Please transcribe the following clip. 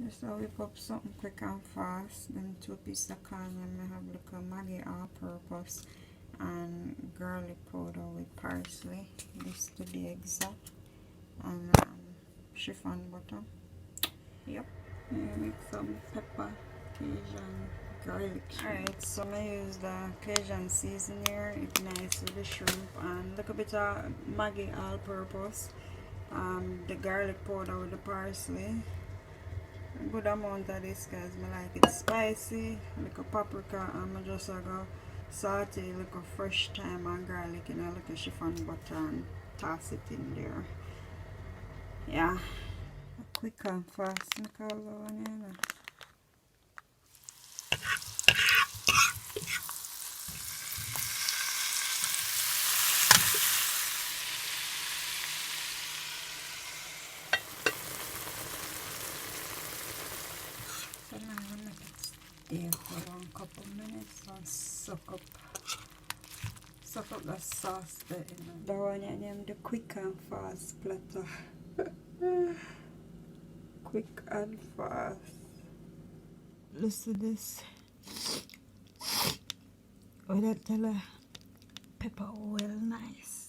Just to whip up something quick and fast. Then 2 pieces of corn and I have little Maggie all-purpose and garlic powder with parsley. This to be exact. And chiffon butter. Yep. Make some pepper, Cajun, garlic. Alright, so I use the Cajun seasoning here. It's nice with the shrimp and a little bit of Maggie all-purpose. The garlic powder with the parsley. A good amount of this guys. I like it spicy. Little paprika and I just go saute a little fresh thyme and garlic in a little chiffon butter and toss it in there. Yeah. Quick and fast. Look how low on here. So now I'm gonna let it stay for a couple minutes and suck up the sauce there. The one I named the quick and fast platter. Quick and fast. Listen to this. With that pepper oil, nice.